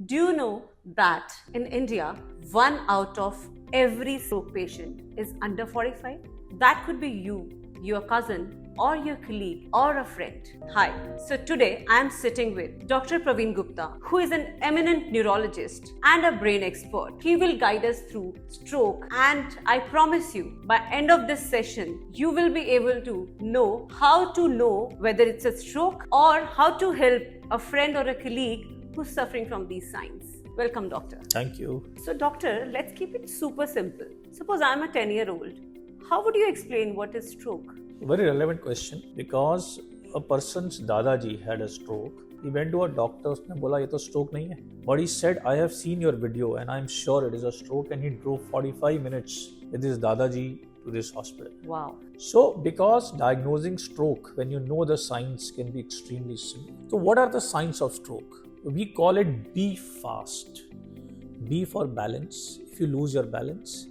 Do you know that in India, 1 out of every stroke patient is under 45? That could be you, your cousin, or your colleague, or a friend. Hi, so today I am sitting with Dr. Praveen Gupta, who is an eminent neurologist and a brain expert. He will guide us through stroke, and I promise you, by end of this session, you will be able to know how to know whether it's a stroke or how to help a friend or a colleague who's suffering from these signs. Welcome, doctor. Thank you. So, doctor, let's keep it super simple. Suppose I'm a 10-year-old. How would you explain what is stroke? Very relevant question because a person's Dadaji had a stroke. He went to a doctor. उसने बोला ये तो stroke नहीं है. But he said, I have seen your video and I'm sure it is a stroke. And he drove 45 minutes with his Dadaji to this hospital. Wow. So, because diagnosing stroke, when you know the signs, can be extremely simple. So, what are the signs of stroke? We call it B fast. B for balance, if you lose your balance.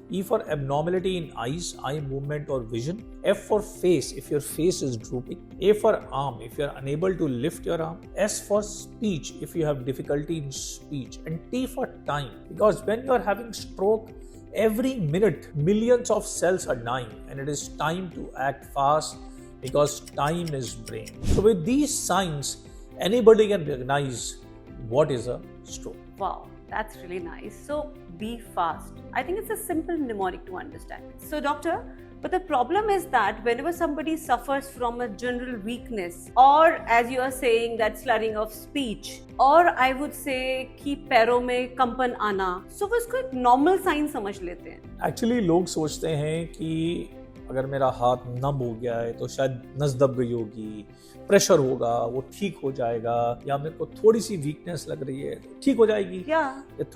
E for abnormality in eyes, eye movement or vision. F for face, if your face is drooping. A for arm, if you are unable to lift your arm. S for speech, if you have difficulty in speech. And T for time, because when you are having stroke, every minute millions of cells are dying and it is time to act fast because time is brain. So with these signs, anybody can recognize what is a stroke. Wow, that's really nice. So, be fast. I think it's a simple mnemonic to understand. So, doctor, but the problem is that whenever somebody suffers from a general weakness, or as you are saying, that slurring of speech, or I would say कि पैरों में कंपन आना, so वो इसको एक normal sign समझ लेते हैं. Actually, लोग सोचते हैं कि अगर मेरा हाथ नम हो गया है तो शायद नस दब गई होगी, प्रेशर होगा, वो ठीक हो जाएगा, या मेरे को थोड़ी सी वीकनेस लग रही है तो ठीक हो जाएगी, या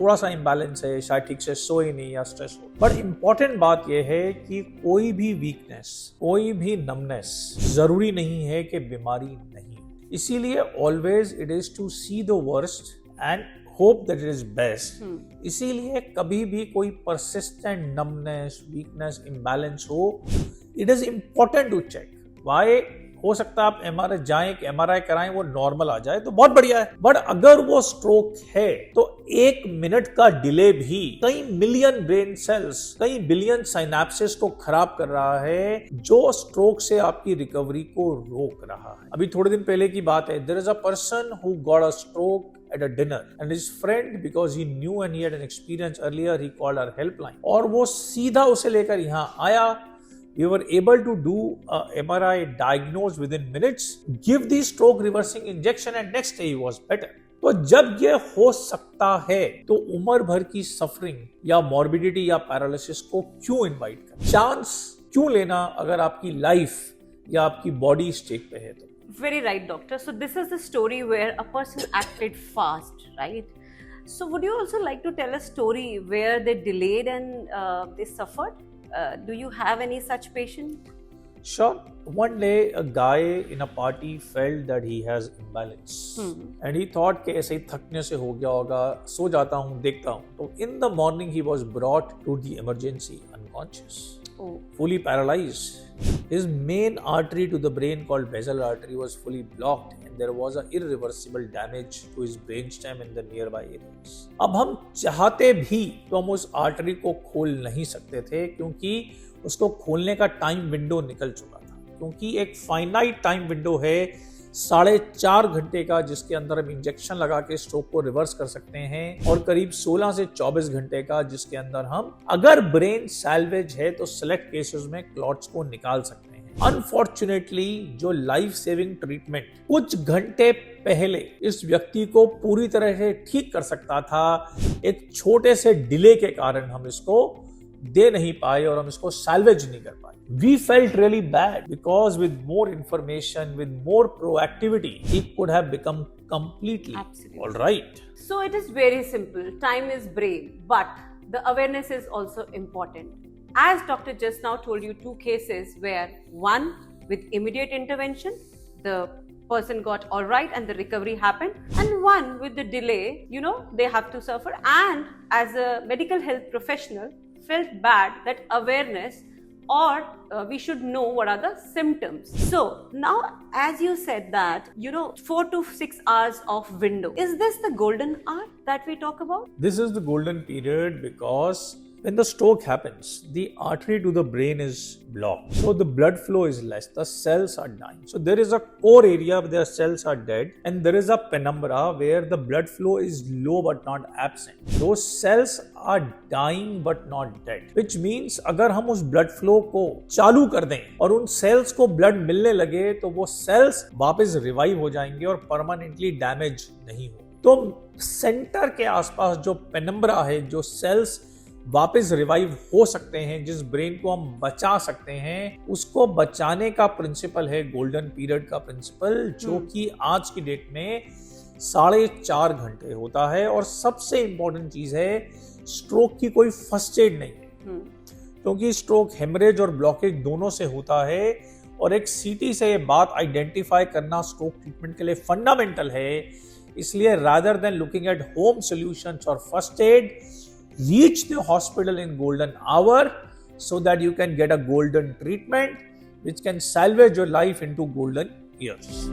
थोड़ा सा इम्बैलेंस है, शायद ठीक से सोए नहीं या स्ट्रेस हो. बट इम्पोर्टेंट बात यह है कि कोई भी वीकनेस, कोई भी नमनेस जरूरी नहीं है कि बीमारी नहीं. इसीलिए always it is to see the worst and hope that it is best. इसीलिए कभी भी कोई परसिस्टेंट नमनेस, वीकनेस, इम्बैलेंस हो, it is important to check. Why? हो सकता है आप एमआरआई जाएं, एमआरआई कराएं, वो नॉर्मल आ जाए तो बहुत बढ़िया है. बट अगर वो स्ट्रोक है तो 1 मिनट का डिले भी कई मिलियन ब्रेन सेल्स, कई बिलियन साइनेप्सिस को खराब कर रहा है, जो स्ट्रोक से आपकी रिकवरी को रोक रहा है. अभी थोड़े दिन पहले की बात है. There is a person who got a stroke at a dinner and his friend, because he knew and he had an experience earlier, he called our helpline और वो सीधा उसे लेकर यहाँ आया. We were able to do a MRI, diagnose within minutes, give the stroke reversing injection and next day he was better. तो जब ये हो सकता है तो उम्र भर की सफरिंग या मॉर्बिडिटी या पैरालिसिस को क्यों इनवाइट कर, चांस क्यों लेना अगर आपकी लाइफ या आपकी बॉडी स्टेट पे है तो. Very right, doctor. So this is the story where a person acted fast, right? So would you also like to tell a story where they delayed and they suffered? Do you have any such patient? Sure. One day a guy in a party felt that he has imbalance and he thought कि ऐसे ही थकने से हो गया होगा, सो जाता हूँ, देखता हूँ. तो in the morning he was brought to the emergency unconscious, fully paralyzed. His main artery to the brain called basal artery was fully blocked and there was an irreversible damage to his brainstem in the nearby areas. अब हम चाहते भी तो हम उस artery को खोल नहीं सकते थे क्योंकि उसको खोलने का टाइम विंडो निकल चुका था. क्योंकि एक फाइनाइट टाइम विंडो है 4.5 घंटे का जिसके अंदर हम इंजेक्शन लगा के स्ट्रोक को रिवर्स कर सकते हैं, और करीब 16 से 24 घंटे का जिसके अंदर हम अगर ब्रेन सैल्वेज है तो सिलेक्ट केसेस में क्लॉट्स को निकाल सकते हैं. अनफॉर्चुनेटली जो लाइफ सेविंग ट्रीटमेंट कुछ घंटे पहले इस व्यक्ति को पूरी तरह से ठीक कर सकता था, एक छोटे से डिले के कारण हम इसको दे नहीं पाए और हम इसको सैल्वेज नहीं कर पाए. We felt really bad because with more information, with more proactivity, he could have become completely all right. So it is very simple. Time is brain, but the awareness is also important. As doctor just now told you 2 cases where one with immediate intervention, the person got all right and the recovery happened, and one with the delay, they have to suffer, and as a medical health professional felt bad that awareness or we should know what are the symptoms. So now, as you said that 4 to 6 hours of window, is this the golden hour that we talk about? This is the golden period because when the stroke happens, the artery to the brain is blocked. So the blood flow is less, the cells are dying. So there is a core area where the cells are dead, and there is a penumbra where the blood flow is low but not absent. Those cells are dying but not dead, which means अगर हम उस blood flow को चालू कर दें और उन cells को blood मिलने लगे तो वो cells वापस revive हो जाएंगे और permanently damage नहीं होंगे। तो सेंटर के आसपास जो पेनम्बरा है, जो सेल्स वापस रिवाइव हो सकते हैं, जिस ब्रेन को हम बचा सकते हैं, उसको बचाने का प्रिंसिपल है गोल्डन पीरियड का प्रिंसिपल, जो कि आज की डेट में 4.5 घंटे होता है। और सबसे इंपॉर्टेंट चीज है, स्ट्रोक की कोई फर्स्ट एड नहीं है, क्योंकि स्ट्रोक हेमरेज और ब्लॉकेज दोनों से होता है। और एक सीटी से ये बात आइडेंटिफाई करना स्ट्रोक ट्रीटमेंट के लिए फंडामेंटल है। इसलिए rather than looking at home solutions और first aid, reach the hospital in golden hour so that you can get a golden treatment which can salvage your life into golden years.